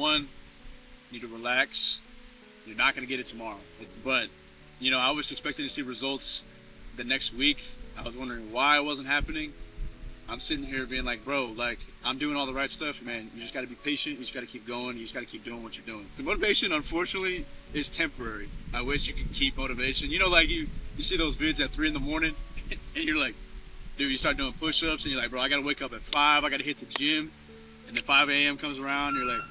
one, you need to relax. You're not going to get it tomorrow. But, you know, I was expecting to see results the next week. I was wondering why it wasn't happening. I'm sitting here being like, bro, like, I'm doing all the right stuff, man. You just got to be patient. You just got to keep going. You just got to keep doing what you're doing. The motivation, unfortunately, is temporary. I wish you could keep motivation. You know, like, you see those vids at 3 in the morning, and you're like, dude, you start doing push-ups, and you're like, bro, I got to wake up at 5. I got to hit the gym. And then 5 a.m. comes around, and you're like,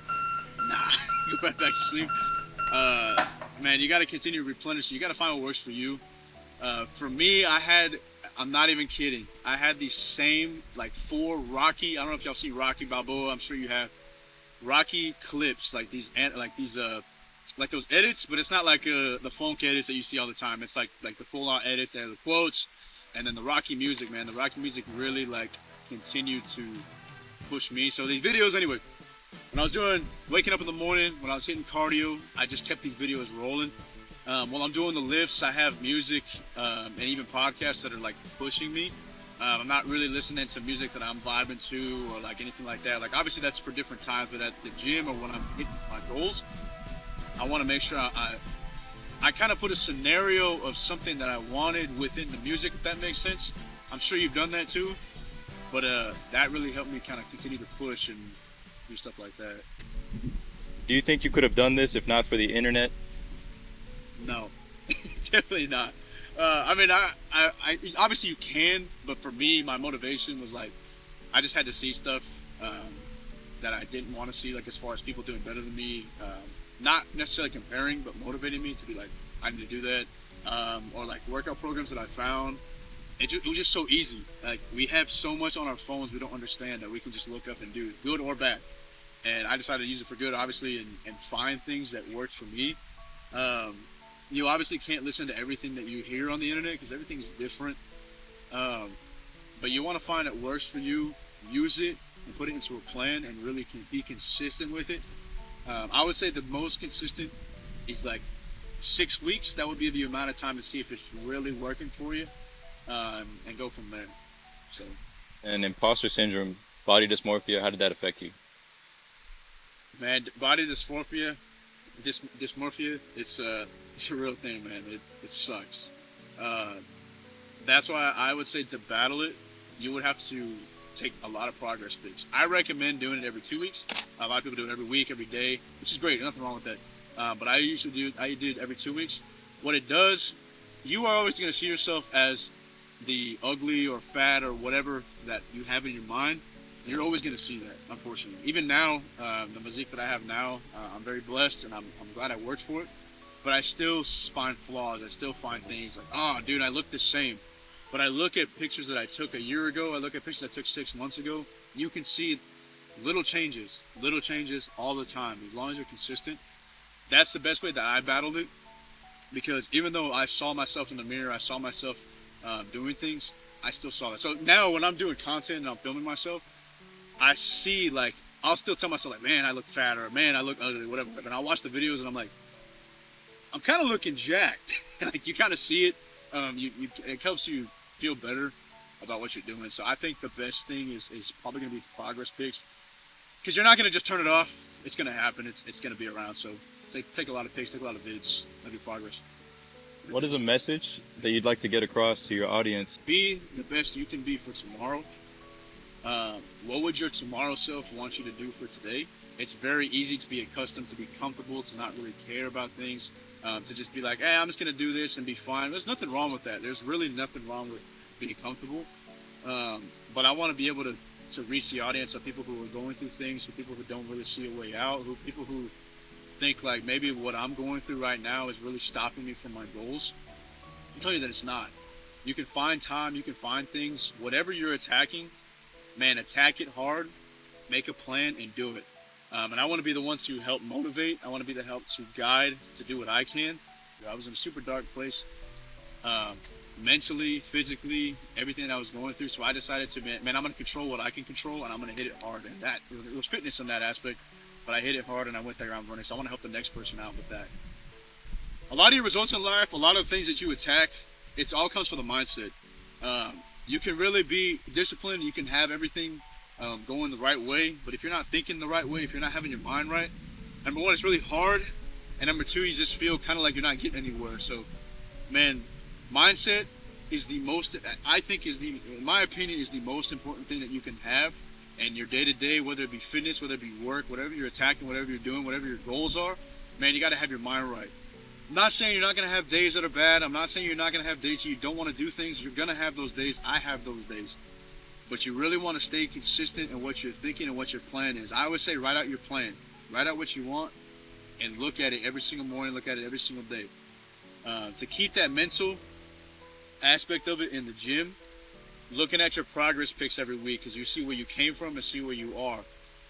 nah, go back to sleep. Man, you got to continue to replenish. You got to find what works for you. For me, I'm not even kidding, I had these same, like, 4 Rocky, I don't know if y'all see Rocky Balboa, I'm sure you have, Rocky clips, like those edits, but it's not like the funk edits that you see all the time. It's like the full-on edits. They have the quotes, and then the Rocky music, man. The Rocky music really, like, continued to push me. So these videos, anyway, when I was waking up in the morning, when I was hitting cardio, I just kept these videos rolling. While I'm doing the lifts, I have music and even podcasts that are, like, pushing me. I'm not really listening to music that I'm vibing to or, like, anything like that. Like, obviously that's for different times, but at the gym or when I'm hitting my goals, I want to make sure I kind of put a scenario of something that I wanted within the music, if that makes sense. I'm sure you've done that too, but that really helped me kind of continue to push and do stuff like that. Do you think you could have done this if not for the internet? No, definitely not. I mean, I obviously you can, but for me, my motivation was like, I just had to see stuff that I didn't want to see, like as far as people doing better than me, not necessarily comparing, but motivating me to be like, I need to do that, or like workout programs that I found. It was just so easy. Like, we have so much on our phones we don't understand that we can just look up and do, good or bad. And I decided to use it for good, obviously, and find things that worked for me. You obviously can't listen to everything that you hear on the internet because everything is different. But you want to find what works for you, use it, and put it into a plan and really be consistent with it. I would say the most consistent is like 6 weeks. That would be the amount of time to see if it's really working for you, and go from there. So. And imposter syndrome, body dysmorphia, how did that affect you? Man, body dysmorphia, it's a real thing, man. It sucks. That's why I would say to battle it, you would have to take a lot of progress pics. I recommend doing it every 2 weeks. A lot of people do it every week, every day, which is great. Nothing wrong with that. But I do it every 2 weeks. What it does, you are always going to see yourself as the ugly or fat or whatever that you have in your mind. You're always going to see that, unfortunately. Even now, the physique that I have now, I'm very blessed, and I'm glad I worked for it. But I still find flaws. I still find things like, oh, dude, I look the same. But I look at pictures that I took a year ago. I look at pictures I took 6 months ago. You can see little changes all the time. As long as you're consistent, that's the best way that I battled it. Because even though I saw myself in the mirror, I saw myself doing things, I still saw that. So now when I'm doing content and I'm filming myself, I see, like, I'll still tell myself, like, man, I look fat, or man, I look ugly, whatever. And I'll watch the videos and I'm like, I'm kind of looking jacked. Like, you kind of see it. It helps you feel better about what you're doing. So I think the best thing is probably going to be progress pics, because you're not going to just turn it off. It's going to happen. It's going to be around. So take a lot of pics, take a lot of vids, that'll be progress. What is a message that you'd like to get across to your audience? Be the best you can be for tomorrow. What would your tomorrow self want you to do for today? It's very easy to be accustomed, to be comfortable, to not really care about things, to just be like, hey, I'm just going to do this and be fine. There's nothing wrong with that. There's really nothing wrong with being comfortable. But I want to be able to reach the audience of people who are going through things, of people who don't really see a way out, people who think like maybe what I'm going through right now is really stopping me from my goals. I'm telling you that it's not. You can find time, you can find things, whatever you're attacking, man, attack it hard, make a plan, and do it. And I want to be the ones to help motivate. I want to be the help to guide, to do what I can. I was in a super dark place, mentally, physically, everything I was going through. So I decided to, man, I'm going to control what I can control, and I'm going to hit it hard. And that, it was fitness in that aspect, but I hit it hard and I went there around running. So I want to help the next person out with that. A lot of your results in life, a lot of things that you attack, it all comes from the mindset. You can really be disciplined. You can have everything going the right way, but if you're not thinking the right way, if you're not having your mind right, number one, it's really hard, and number two, you just feel kind of like you're not getting anywhere. So, man, mindset is the most, I think is the, in my opinion, is the most important thing that you can have. And your day to day, whether it be fitness, whether it be work, whatever you're attacking, whatever you're doing, whatever your goals are, man, you got to have your mind right. I'm not saying you're not going to have days that are bad. I'm not saying you're not going to have days you don't want to do things. You're going to have those days. I have those days. But you really want to stay consistent in what you're thinking and what your plan is. I would say write out your plan. Write out what you want and look at it every single morning. Look at it every single day. To keep that mental aspect of it in the gym, looking at your progress pics every week because you see where you came from and see where you are.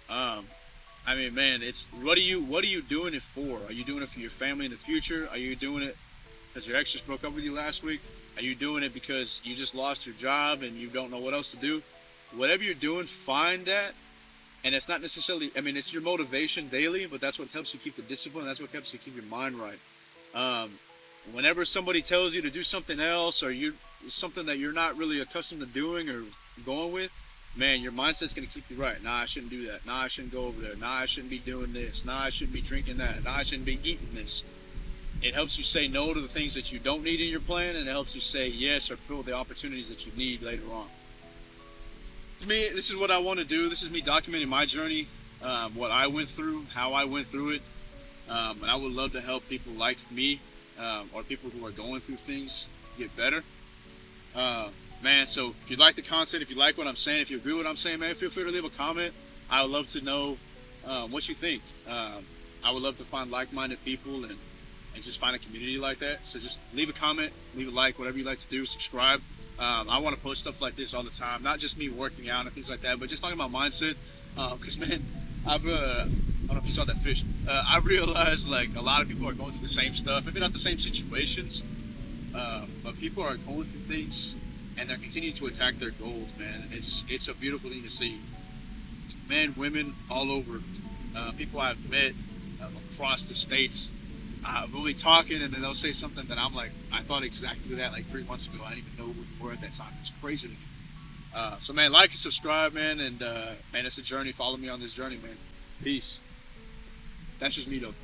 I mean, man, it's what are you doing it for? Are you doing it for your family in the future? Are you doing it because your ex just broke up with you last week? Are you doing it because you just lost your job and you don't know what else to do? Whatever you're doing, find that. And it's not necessarily, I mean, it's your motivation daily, but that's what helps you keep the discipline. That's what helps you keep your mind right. Whenever somebody tells you to do something else or something that you're not really accustomed to doing or going with, man, your mindset's going to keep you right. Nah, I shouldn't do that. Nah, I shouldn't go over there. Nah, I shouldn't be doing this. Nah, I shouldn't be drinking that. Nah, I shouldn't be eating this. It helps you say no to the things that you don't need in your plan, and it helps you say yes or fill the opportunities that you need later on. To me, this is what I want to do. This is me documenting my journey, what I went through, how I went through it, and I would love to help people like me or people who are going through things get better. Man, so if you like the content, if you like what I'm saying, if you agree with what I'm saying, man, feel free to leave a comment. I would love to know what you think. I would love to find like-minded people and just find a community like that. So just leave a comment, leave a like, whatever you like to do, subscribe. I want to post stuff like this all the time, not just me working out and things like that, but just talking about mindset. Because, man, I don't know if you saw that fish. I've realized, like, a lot of people are going through the same stuff. Maybe not the same situations, but people are going through things and they're continuing to attack their goals, man. And it's a beautiful thing to see. Men, women, all over. People I've met across the states. We'll be talking and then they'll say something that I'm like, I thought exactly that like 3 months ago. I didn't even know who we were at that time. It's crazy to me. So, man, like and subscribe, man. And, man, it's a journey. Follow me on this journey, man. Peace. That's just me, though.